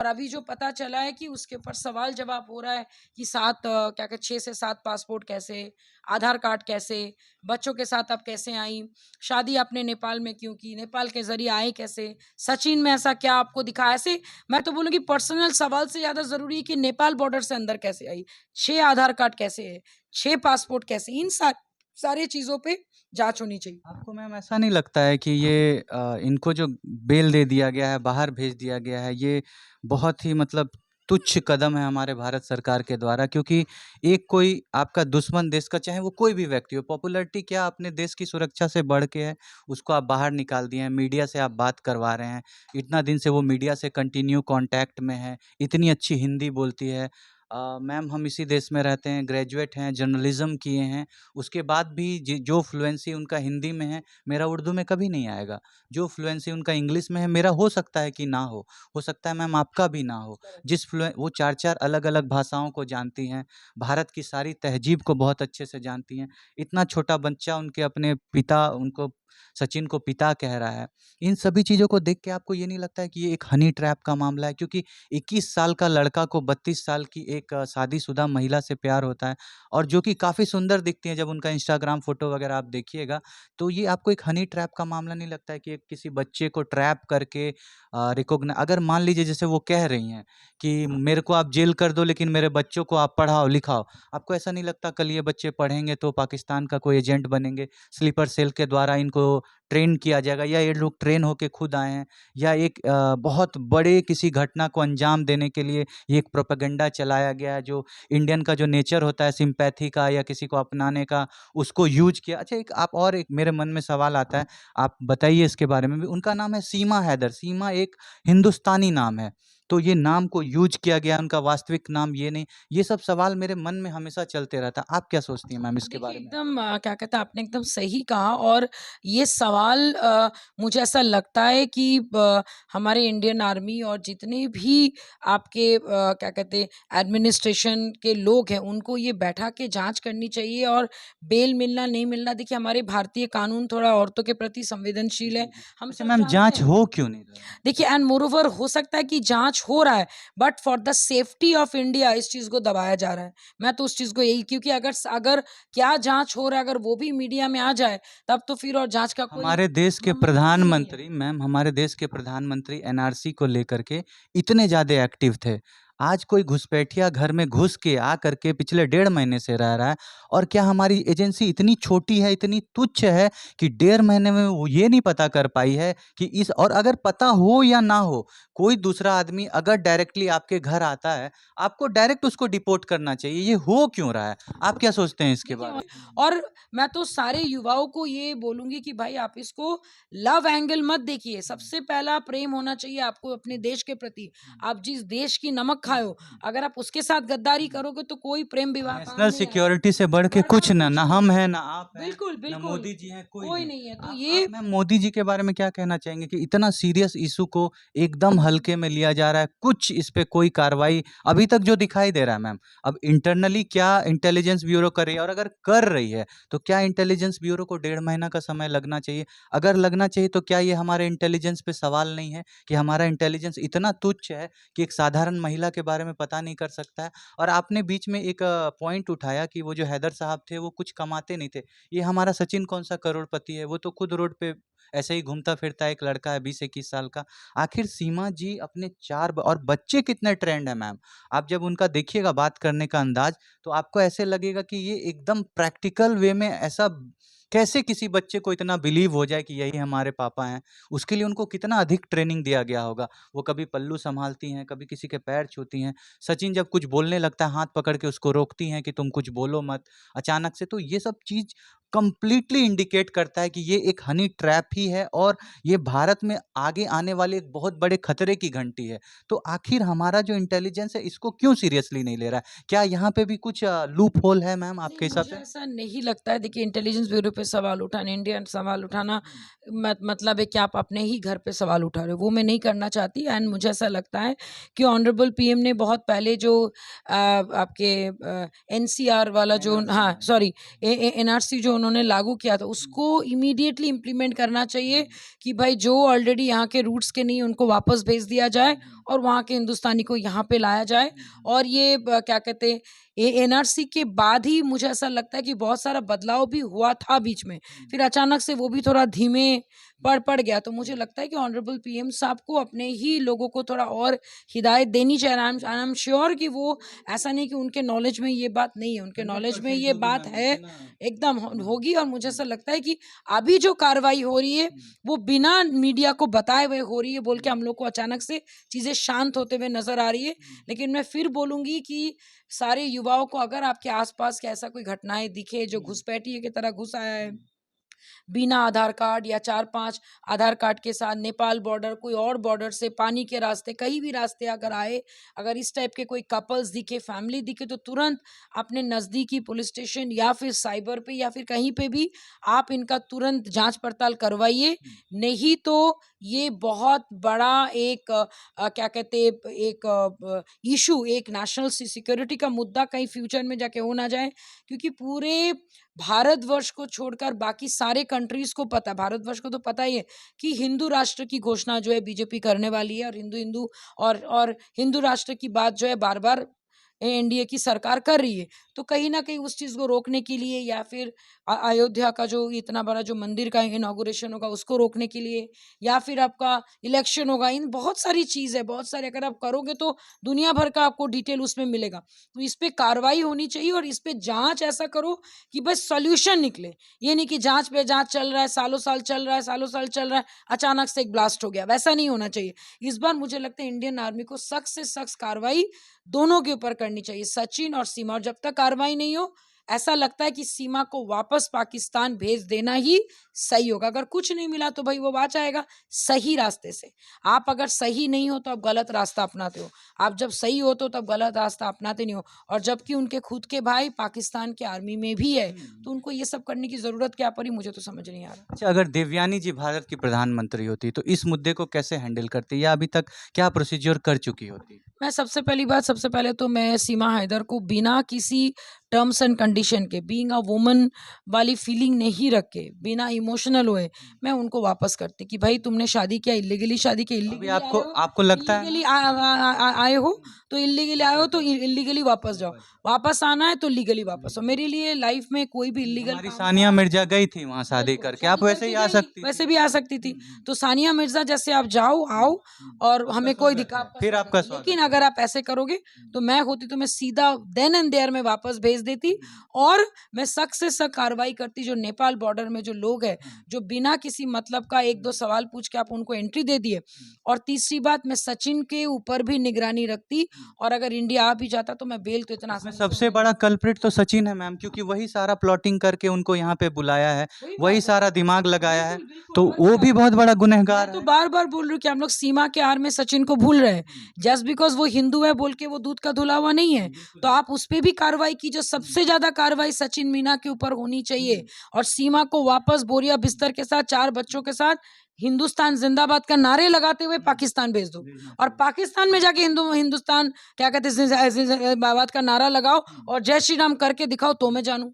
और अभी जो पता चला है कि उसके ऊपर सवाल जवाब हो रहा है कि 6 से 7 पासपोर्ट कैसे, आधार कार्ड कैसे, बच्चों के साथ आप कैसे आई, शादी आपने नेपाल में क्यों की, नेपाल के जरिए आए कैसे, सचिन में ऐसा क्या आपको दिखा, ऐसे मैं तो बोलूँगी पर्सनल सवाल से ज़्यादा ज़रूरी है कि नेपाल बॉर्डर से अंदर कैसे आई, 6 आधार कार्ड कैसे है, 6 पासपोर्ट कैसे, इन सारी चीज़ों पे जाँच होनी चाहिए। आपको मैम ऐसा नहीं लगता है कि ये इनको जो बेल दे दिया गया है, बाहर भेज दिया गया है, ये बहुत ही मतलब तुच्छ कदम है हमारे भारत सरकार के द्वारा? क्योंकि एक कोई आपका दुश्मन देश का, चाहे वो कोई भी व्यक्ति हो, पॉपुलैरिटी क्या अपने देश की सुरक्षा से बढ़ के है, उसको आप बाहर निकाल दिए हैं, मीडिया से आप बात करवा रहे हैं। इतना दिन से वो मीडिया से कंटिन्यू कॉन्टैक्ट में है, इतनी अच्छी हिंदी बोलती है। मैम हम इसी देश में रहते हैं, ग्रेजुएट हैं, जर्नलिज़्म किए हैं, उसके बाद भी जो फ्लुएंसी उनका हिंदी में है, मेरा उर्दू में कभी नहीं आएगा। जो फ्लुएंसी उनका इंग्लिश में है, मेरा हो सकता है कि ना हो सकता है मैम आपका भी ना हो। जिस फ्लुए वो 4-4 अलग-अलग भाषाओं को जानती हैं, भारत की सारी तहज़ीब को बहुत अच्छे से जानती हैं। इतना छोटा बच्चा उनके अपने पिता उनको सचिन को पिता कह रहा है। इन सभी चीज़ों को देख के आपको ये नहीं लगता है कि ये एक हनी ट्रैप का मामला है? क्योंकि 21 साल का लड़का को 32 साल की एक शादीशुदा महिला से प्यार होता है, और जो कि काफ़ी सुंदर दिखती हैं। जब उनका इंस्टाग्राम फ़ोटो वगैरह आप देखिएगा, तो ये आपको एक हनी ट्रैप का मामला नहीं लगता है कि एक किसी बच्चे को ट्रैप करके अगर मान लीजिए जैसे वो कह रही हैं कि मेरे को आप जेल कर दो लेकिन मेरे बच्चों को आप पढ़ाओ, लिखाओ। आपको ऐसा नहीं लगता कल ये बच्चे पढ़ेंगे तो पाकिस्तान का कोई एजेंट बनेंगे, स्लीपर सेल के द्वारा इनको ट्रेन किया जाएगा, या ये लोग ट्रेन होके खुद आए हैं, या एक बहुत बड़े किसी घटना को अंजाम देने के लिए ये एक प्रोपेगेंडा चलाया गया है, जो इंडियन का जो नेचर होता है सिंपैथी का या किसी को अपनाने का, उसको यूज़ किया। अच्छा, एक मेरे मन में सवाल आता है, आप बताइए इसके बारे में भी। उनका नाम है सीमा हैदर, सीमा एक हिंदुस्तानी नाम है, तो ये नाम को यूज़ किया गया, उनका वास्तविक नाम ये नहीं। ये सब सवाल मेरे मन में हमेशा चलते रहता है। आप क्या सोचती हैं मैम इसके देखिए, बारे में? एकदम क्या कहते हैं, आपने एकदम सही कहा। और ये सवाल मुझे ऐसा लगता है कि हमारे इंडियन आर्मी और जितने भी आपके क्या कहते हैं एडमिनिस्ट्रेशन के लोग हैं, उनको ये बैठा के जांच करनी चाहिए। और बेल मिलना नहीं मिलना, देखिए हमारे भारतीय कानून थोड़ा औरतों के प्रति संवेदनशील जी, है, जी। हम अच्छा सब मैम, जानते जाँच हैं। हो क्यों नहीं रहा है? देखिए, एंड मोरओवर हो सकता है कि जांच हो रहा है, but for the safety of India इस चीज को दबाया जा रहा है। मैं तो उस चीज को यही, क्योंकि अगर अगर क्या जांच हो रहा है, अगर वो भी मीडिया में आ जाए, तब तो फिर और जांच का कोई मतलब ही नहीं है। हमारे देश के प्रधानमंत्री एनआरसी को लेकर के इतने ज़्यादा एक्टिव थे। आज कोई घुसपैठिया घर में घुस के आ करके पिछले 1.5 महीने से रह रहा है, और क्या हमारी एजेंसी इतनी छोटी है, इतनी तुच्छ है कि 1.5 महीने में वो ये नहीं पता कर पाई है कि इस और अगर पता हो या ना हो, कोई दूसरा आदमी अगर डायरेक्टली आपके घर आता है, आपको डायरेक्ट उसको डिपोर्ट करना चाहिए। ये हो क्यों रहा है? आप क्या सोचते हैं इसके देखिए, बारे और मैं तो सारे युवाओं को ये बोलूंगी कि भाई आप इसको लव एंगल मत देखिए। सबसे पहला प्रेम होना चाहिए आपको अपने देश के प्रति। आप जिस देश की नमक खाए हो, अगर आप उसके साथ गद्दारी करोगे तो कोई प्रेम विवाह काम नेशनल नहीं आएगा। सिक्योरिटी से बढ़ के कुछ ना, कुछ ना नहीं हम है। हैं, ना आप हैं, बिल्कुल, ना बिल्कुल। मोदी जी हैं, कोई कोई नहीं। नहीं है, तो आप ये मैम मोदी जी के बारे में क्या कहना चाहेंगे कि इतना सीरियस इश्यू को एकदम हल्के में लिया जा रहा है, कुछ इस पे कोई कार्रवाई अभी तक जो दिखाई दे रहा है मैम, अब इंटरनली क्या इंटेलिजेंस ब्यूरो कर रही है, और अगर कर रही है, तो क्या इंटेलिजेंस ब्यूरो को 1.5 महीना का समय लगना चाहिए? अगर लगना चाहिए, तो क्या ये हमारे इंटेलिजेंस पे सवाल नहीं है कि हमारा इंटेलिजेंस इतना तुच्छ है कि एक साधारण महिला के बारे में पता नहीं कर सकता है? और आपने बीच में एक पॉइंट उठाया कि वो जो हैदर साहब थे वो कुछ कमाते नहीं थे। ये हमारा सचिन कौन-सा करोड़पति है, वो तो खुद रोड पे ऐसे ही घूमता-फिरता एक लड़का है 20-21 साल का। आखिर सीमा जी अपने 4 और बच्चे कितने ट्रेंड है मैम। आप जब उनका देखिएगा बात करने का अंदाज़, तो आपको ऐसे लगेगा कि ये एकदम प्रैक्टिकल वे में ऐसा कैसे किसी बच्चे को इतना बिलीव हो जाए कि यही हमारे पापा हैं। उसके लिए उनको कितना अधिक ट्रेनिंग दिया गया होगा। वो कभी पल्लू सँभालती हैं, कभी किसी के पैर छूती हैं। सचिन जब कुछ बोलने लगता है, हाथ पकड़ के उसको रोकती हैं कि तुम कुछ बोलो मत, अचानक से। तो ये सब चीज़ कंप्लीटली इंडिकेट करता है कि ये एक हनी ट्रैप ही है, और ये भारत में आगे आने वाले एक बहुत बड़े खतरे की घंटी है। तो आखिर हमारा जो इंटेलिजेंस है, इसको क्यों सीरियसली नहीं ले रहा है? क्या यहाँ पे भी कुछ लूप होल है मैम नहीं, आपके हिसाब मुझे से? ऐसा नहीं लगता है। देखिए, इंटेलिजेंस ब्यूरो पे सवाल उठाना, इंडियन सवाल उठाना, मतलब है कि आप अपने ही घर पे सवाल उठा रहे हो, वो मैं नहीं करना चाहती। एंड मुझे ऐसा लगता है कि ऑनरेबल पीएम ने बहुत पहले जो आपके एनसीआर वाला जो, एनआरसी हाँ में। सॉरी, एनआरसी जो उन्होंने लागू किया था उसको इमीडिएटली इम्प्लीमेंट करना चाहिए कि भाई जो ऑलरेडी यहाँ के रूट्स के नहीं उनको वापस भेज दिया जाए और वहाँ के हिंदुस्तानी को यहाँ पे लाया जाए। और ये क्या कहते हैं ये एनआरसी के बाद ही मुझे ऐसा लगता है कि बहुत सारा बदलाव भी हुआ था बीच में, फिर अचानक से वो भी थोड़ा धीमे पड़ गया। तो मुझे लगता है कि ऑनरेबल पीएम साहब को अपने ही लोगों को थोड़ा और हिदायत देनी चाहिए। आई एम श्योर कि वो ऐसा नहीं कि उनके नॉलेज में ये बात नहीं है, उनके नॉलेज में ये बात है, एकदम होगी। और मुझे ऐसा लगता है कि अभी जो कार्रवाई हो रही है वो बिना मीडिया को बताए हुए हो रही है बोल के हम लोग को अचानक से चीज़ें शांत होते हुए नजर आ रही है। लेकिन मैं फिर बोलूँगी कि सारे युवाओं को अगर आपके आसपास के ऐसा कोई घटनाएं दिखे जो घुसपैठिए की तरह घुस आया है बिना आधार कार्ड या 4-5 आधार कार्ड के साथ नेपाल बॉर्डर कोई और बॉर्डर से पानी के रास्ते कहीं भी रास्ते अगर आए, अगर इस टाइप के कोई कपल्स दिखे, फैमिली दिखे तो तुरंत अपने नज़दीकी पुलिस स्टेशन या फिर साइबर पे या फिर कहीं पे भी आप इनका तुरंत जांच पड़ताल करवाइए। नहीं तो ये बहुत बड़ा एक क्या कहते हैं एक इशू, एक नेशनल सिक्योरिटी का मुद्दा कहीं फ्यूचर में जाके हो ना जाए। क्योंकि पूरे भारतवर्ष को छोड़कर बाकी सारे कंट्रीज को पता है, भारतवर्ष को तो पता ही है कि हिंदू राष्ट्र की घोषणा जो है बीजेपी करने वाली है और हिंदू हिंदू और हिंदू राष्ट्र की बात जो है बार बार एनडीए की सरकार कर रही है। तो कहीं ना कहीं उस चीज़ को रोकने के लिए या फिर अयोध्या का जो इतना बड़ा जो मंदिर का इनॉग्रेशन होगा उसको रोकने के लिए या फिर आपका इलेक्शन होगा, इन बहुत सारी चीज़ है, बहुत सारे अगर आप करोगे तो दुनिया भर का आपको डिटेल उसमें मिलेगा। तो इस पे कार्रवाई होनी चाहिए और इस पे जांच ऐसा करो कि बस सॉल्यूशन निकले। ये नहीं कि जांच पे जांच चल रहा है, सालों साल चल रहा है, सालों साल चल रहा है, अचानक से एक ब्लास्ट हो गया, वैसा नहीं होना चाहिए। इस बार मुझे लगता है इंडियन आर्मी को सख्त से सख्त कार्रवाई दोनों के ऊपर करनी चाहिए, सचिन और सीमा। और जब तक कार्रवाई नहीं हो ऐसा लगता है कि सीमा को वापस पाकिस्तान भेज देना ही सही होगा। अगर कुछ नहीं मिला तो भाई वो बात आएगा सही रास्ते से। आप अगर सही नहीं हो तो आप गलत रास्ता अपनाते हो, आप जब सही हो तो तब गलत रास्ता अपनाते नहीं हो। और जबकि उनके खुद के भाई पाकिस्तान के आर्मी में भी है तो उनको ये सब करने की जरूरत क्या पड़ी, मुझे तो समझ नहीं आ रहा। अच्छा, अगर देवयानी जी भारत की प्रधानमंत्री होती तो इस मुद्दे को कैसे हैंडल करती या अभी तक क्या प्रोसीजर कर चुकी होती? मैं सबसे पहली बात, सबसे पहले तो मैं सीमा हैदर को बिना किसी टर्म्स एंड कंडीशन के, बीइंग अ वुमन वाली फीलिंग नहीं रख के, बिना इमोशनल हुए मैं उनको वापस करती कि भाई तुमने शादी किया, इलीगली शादी की, अभी इलीगली आए आपको हो, आपको लगता है इलीगली आए हो तो इलीगली आए हो तो इलीगली वापस जाओ, वापस आना है तो लीगली वापस आओ। मेरे लिए लाइफ में कोई भी इलीगल हमारी काम सानिया का, मिर्जा गई थी वहां शादी देखो करके, शादी आप वैसे करके ही आ गई, सकती वैसे थी। भी आ सकती थी। तो सानिया मिर्जा जैसे आप जाओ आओ और आपका हमें कोई स्वागत दिक्कत, है, आपका फिर स्वागत आपका है। स्वागत लेकिन है। अगर आप ऐसे करोगे तो मैं होती तो मैं सीधा देन एंड देयर में वापस भेज देती और मैं सख्त से सख्त कार्रवाई करती। जो नेपाल बॉर्डर में जो लोग हैं जो बिना किसी मतलब का एक दो सवाल पूछ के आप उनको एंट्री दे दिए। और तीसरी बात, मैं सचिन के ऊपर भी निगरानी रखती और अगर इंडिया आ भी जाता तो मैं बेल तो इतना इसमें आसानी से सबसे नहीं बड़ा देती। कल्प्रिट तो सचिन है मैम, क्योंकि वही सारा प्लॉटिंग करके उनको यहाँ पे बुलाया है, वही वही बात है, सारा दिमाग लगाया है, बिल्कुल बिल्कुल। तो और वो क्या, भी बहुत बड़ा मैं गुनहगार तो है। बार बार बोल रही हूँ कि हम लोग सीमा के आर में सचिन को भूल रहे हैं। जस्ट बिकॉज वो हिंदू है बोल के वो दूध का धुला हुआ नहीं है। तो आप उस पे भी कार्रवाई कीजिए। सबसे ज्यादा कार्रवाई सचिन मीना के ऊपर होनी चाहिए और सीमा को वापस बोरिया बिस्तर के साथ 4 बच्चों के साथ हिंदुस्तान जिंदाबाद का नारे लगाते हुए पाकिस्तान भेज दो और पाकिस्तान में जाके हिंदुस्तान क्या कहते हैं जिंदाबाद का नारा लगाओ और जय श्री राम करके दिखाओ तो मैं जानू।